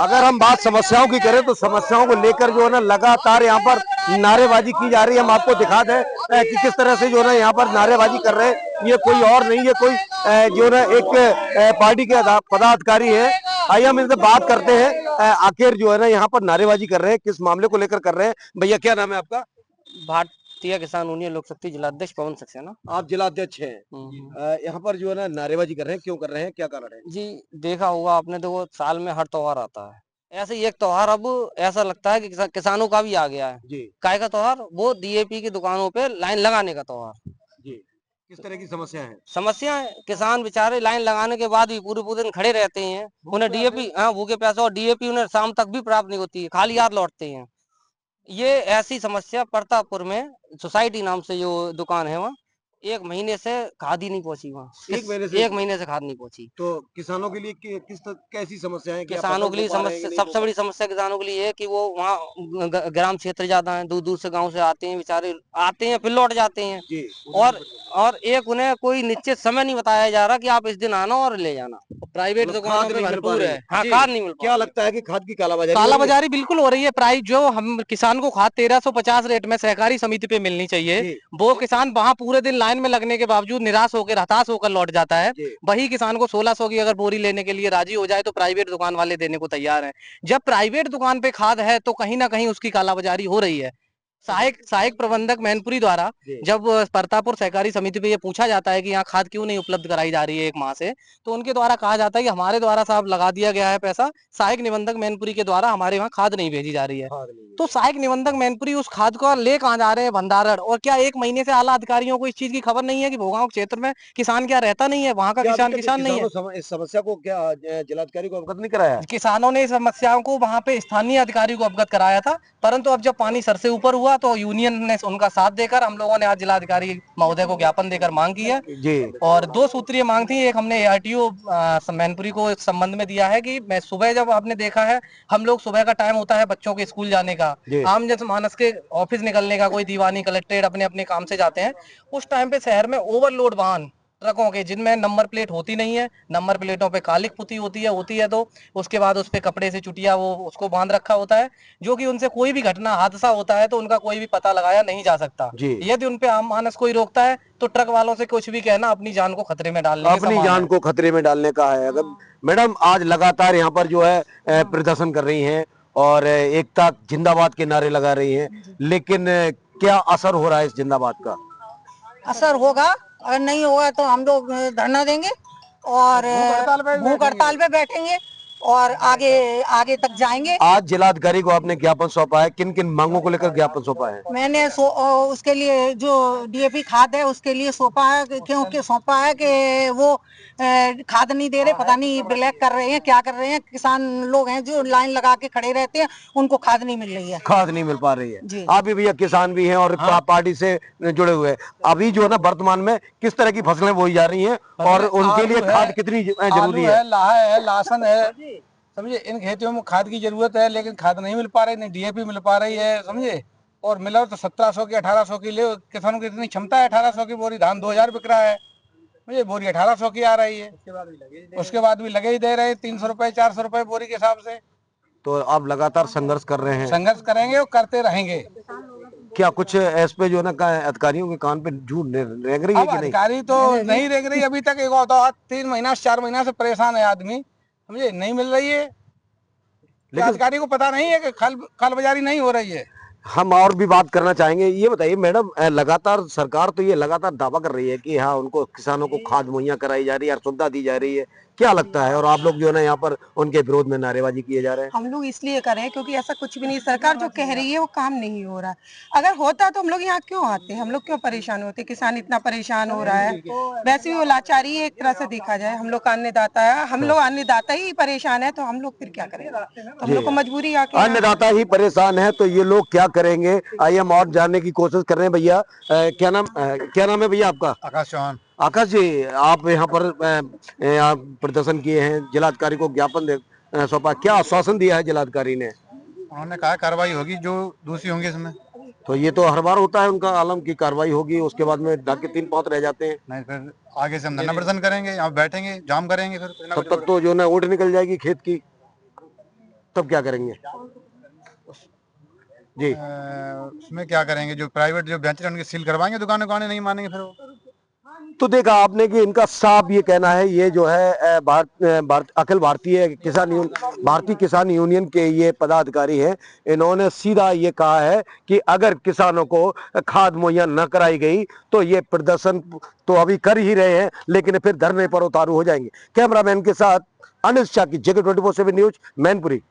अगर हम बात समस्याओं की करें तो समस्याओं को लेकर जो है ना लगातार यहाँ पर नारेबाजी की जा रही है। हम आपको दिखा दें कि किस तरह से जो है ना यहाँ पर नारेबाजी कर रहे हैं। ये कोई और नहीं है, कोई जो है ना एक पार्टी के पदाधिकारी है। आइए हम इनसे बात करते हैं आखिर जो है ना यहाँ पर नारेबाजी कर रहे हैं, किस मामले को लेकर कर रहे हैं। भैया क्या नाम है आपका? भारतीय किसान यूनियन लोक शक्ति जिलाध्यक्ष पवन सक्सेना। आप जिलाध्यक्ष हैं। यहाँ पर जो है ना नारेबाजी कर रहे हैं, क्यों कर रहे हैं, क्या कारण है? जी, देखा होगा आपने, देखो साल में हर त्योहार आता है, ऐसे ही एक त्योहार अब ऐसा लगता है कि किसानों का भी आ गया है। जी काय का त्योहार? वो डीएपी की दुकानों पे लाइन लगाने का त्योहार। जी। किस तरह की समस्या है? समस्या है, किसान बेचारे लाइन लगाने के बाद भी पूरे पूरे दिन खड़े रहते हैं। उन्हें डीएपी, हाँ, भूखे प्यासे, और डीएपी उन्हें शाम तक भी प्राप्त नहीं होती है, खाली हाथ लौटते हैं। ये ऐसी समस्या प्रतापपुर में सोसाइटी नाम से जो दुकान है, वहाँ 1 महीने से खाद ही नहीं पहुंची। वहाँ एक महीने से 1 महीने से खाद नहीं पहुंची। तो किसानों के लिए कैसी समस्या है कि आप किसानों फसल के बो लिए पा रहे हैं कि समस्या, नहीं बो सबसे पा बड़ी समस्या किसानों के लिए है कि वो वहाँ ग्राम क्षेत्र ज्यादा है, दूर दूर से गांव से आते हैं, बेचारे आते हैं फिर लौट जाते हैं। जी। और और एक उन्हें कोई निश्चित समय नहीं बताया जा रहा कि आप इस दिन आना और ले जाना। प्राइवेट मतलब दुकानों खाद पे नहीं मिल पा भरपूर रही है। है। हाँ, जी, खाद नहीं मिल पा क्या रही है। लगता है कि खाद की कालाबाजारी हो रही है? कालाबाजारी बिल्कुल हो रही है। प्राइस जो हम किसान को खाद 1350 रेट में सहकारी समिति पे मिलनी चाहिए, जी वो किसान वहां पूरे दिन लाइन में लगने के बावजूद निराश होकर, हताश होकर लौट जाता है। जी। वही किसान को 1600 की अगर बोरी लेने के लिए राजी हो जाए तो प्राइवेट दुकान वाले देने को तैयार हैं। जब प्राइवेट दुकान पे खाद है तो कहीं ना कहीं उसकी कालाबाजारी हो रही है। सहायक सहायक प्रबंधक मैनपुरी द्वारा जी जब परतापुर सहकारी समिति पे ये पूछा जाता है कि यहाँ खाद क्यों नहीं उपलब्ध कराई जा रही है 1 माह से, तो उनके द्वारा कहा जाता है कि हमारे द्वारा साहब लगा दिया गया है पैसा, सहायक निबंधक मैनपुरी के द्वारा हमारे वहाँ खाद नहीं भेजी जा रही है। खाद नहीं है। तो सहायक निबंधक मैनपुरी उस खाद को ले कहाँ जा रहे हैं? भंडारण। और क्या 1 महीने से आला अधिकारियों को इस चीज की खबर नहीं है कि भोगांव क्षेत्र में किसान क्या रहता नहीं है, वहाँ का क्या अभी किसान तक किसान नहीं है? इस समस्या को क्या जिलाधिकारी को अवगत नहीं कराया? किसानों ने इस समस्याओं को वहां पे स्थानीय अधिकारी को अवगत कराया था, परंतु अब जब पानी सर से ऊपर हुआ तो यूनियन ने उनका साथ देकर हम लोगों ने आज जिलाधिकारी महोदय को ज्ञापन देकर मांग की है। जी और 2 सूत्रीय मांग थी। एक हमने आरटीओ मैनपुरी को इस संबंध में दिया है कि मैं सुबह, जब आपने देखा है हम लोग सुबह का टाइम होता है बच्चों के स्कूल जाने का, जी आम जनमानस के ऑफिस निकलने का, कोई दीवानी कलेक्ट्रेट अपने अपने काम से जाते हैं, उस टाइम पे शहर में ओवरलोड वाहन ट्रकों के, जिनमें नंबर प्लेट होती नहीं है, नंबर प्लेटों पे कालिक पुती होती है तो उसके बाद उस पे कपड़े से चुटिया वो उसको बांध रखा होता है, जो कि उनसे कोई भी घटना हादसा होता है तो उनका कोई भी पता लगाया नहीं जा सकता। जी। यदि उन पे आम मानस कोई रोकता है तो ट्रक वालों से कुछ भी कहना अपनी जान को खतरे में डालने के अपनी समान जान है। को खतरे में डालने का है। अगर मैडम आज लगातार यहाँ पर जो है प्रदर्शन कर रही हैं और एकता जिंदाबाद के नारे लगा रही हैं, लेकिन क्या असर हो रहा है इस जिंदाबाद का? असर होगा, अगर नहीं होगा तो हम लोग धरना देंगे और भूख हड़ताल पे बैठेंगे और आगे आगे तक जाएंगे। आज जिलाधिकारी को आपने ज्ञापन सौंपा है, किन किन मांगों को लेकर ज्ञापन सौंपा है? मैंने उसके लिए जो डीएपी खाद है उसके लिए सौंपा है, क्योंकि सौंपा है कि वो खाद नहीं दे रहे, पता नहीं ब्लैक कर रहे हैं, क्या कर रहे हैं। किसान लोग हैं जो लाइन लगा के खड़े रहते हैं, उनको खाद नहीं मिल रही है। खाद नहीं मिल पा रही है। जी। आप भी भैया किसान भी हैं और पार्टी से जुड़े हुए हैं। अभी जो है ना वर्तमान में किस तरह की फसलें बोई जा रही हैं और उनके लिए खाद कितनी जरूरी है? लाहा है, लहसुन है, समझे। इन खेतियों में खाद की जरूरत है, लेकिन खाद नहीं मिल पा रही, नहीं डीएपी मिल पा रही है, समझे। और मिला तो 1700 की 1800 की ले, किसानों की इतनी क्षमता है, 1800 की बोरी धान 2000 बिक रहा है, मुझे बोरी 1800 की आ रही है। उसके बाद भी लगे ही दे रहे हैं 300 रुपए 400 रुपए बोरी के हिसाब से। तो आप लगातार संघर्ष कर रहे हैं? संघर्ष करेंगे और करते रहेंगे। क्या कुछ इस पे जो है ना अधिकारियों के कान पे जू रेंग रही है अब कि नहीं? अधिकारी तो नहीं रेंग रही अभी तक। एक तो 3 महीना से 4 महीना से परेशान है आदमी, समझे, नहीं मिल रही है। लेकिन अधिकारी को पता नहीं है कि कालाबाजारी नहीं हो रही है। हम और भी बात करना चाहेंगे। ये बताइए मैडम, लगातार सरकार तो ये लगातार दावा कर रही है कि हाँ उनको किसानों को खाद मुहैया कराई जा रही है, सुविधा दी जा रही है, क्या लगता है? और आप लोग जो है ना यहाँ पर उनके विरोध में नारेबाजी किए जा रहे हैं। हम लोग इसलिए कर रहे हैं क्योंकि ऐसा कुछ भी नहीं, सरकार जो कह रही है वो काम नहीं हो रहा है। अगर होता तो हम लोग यहाँ क्यों आते? हम लोग क्यों परेशान होते? किसान इतना परेशान हो रहा है। वैसे भी वो लाचारी है, एक तरह से देखा जाए। हम लोग का अन्नदाता है, हम लोग अन्नदाता ही परेशान है, तो हम लोग फिर क्या करेंगे? तो हम लोग को मजबूरी आके अन्नदाता ही परेशान है तो ये लोग क्या करेंगे? आइए हम और जानने की कोशिश कर रहे हैं। भैया क्या नाम है भैया आपका? आकाश चौहान। आकाश जी, आप यहाँ पर प्रदर्शन किए हैं, जिलाधिकारी को ज्ञापन सौंपा, क्या आश्वासन दिया है जिलाधिकारी ने? उन्होंने कहा कार्रवाई होगी जो दोषी होंगे इसमें। तो ये तो हर बार होता है उनका आलम की कार्रवाई होगी, उसके बाद में ढाके 3 पाँच रह जाते हैं। नहीं, फिर आगे से हम धरना प्रदर्शन करेंगे, यहाँ बैठेंगे, जाम करेंगे, फिर तब तक तो जो ना ऊँट निकल जाएगी खेत की। तब क्या करेंगे जी? उसमें क्या करेंगे, जो प्राइवेट जो बेंच उनके सील करवाएंगे, दुकानें दुकानें नहीं मानेंगे फिर वो। तो देखा आपने कि इनका साफ ये कहना है, ये जो है अखिल भारतीय किसान यूनियन के ये पदाधिकारी हैं, इन्होंने सीधा ये कहा है कि अगर किसानों को खाद मुहैया न कराई गई तो ये प्रदर्शन तो अभी कर ही रहे हैं, लेकिन फिर धरने पर उतारू हो जाएंगे। कैमरामैन के साथ अनिल शाह की जगह 24/7 न्यूज, मैनपुरी।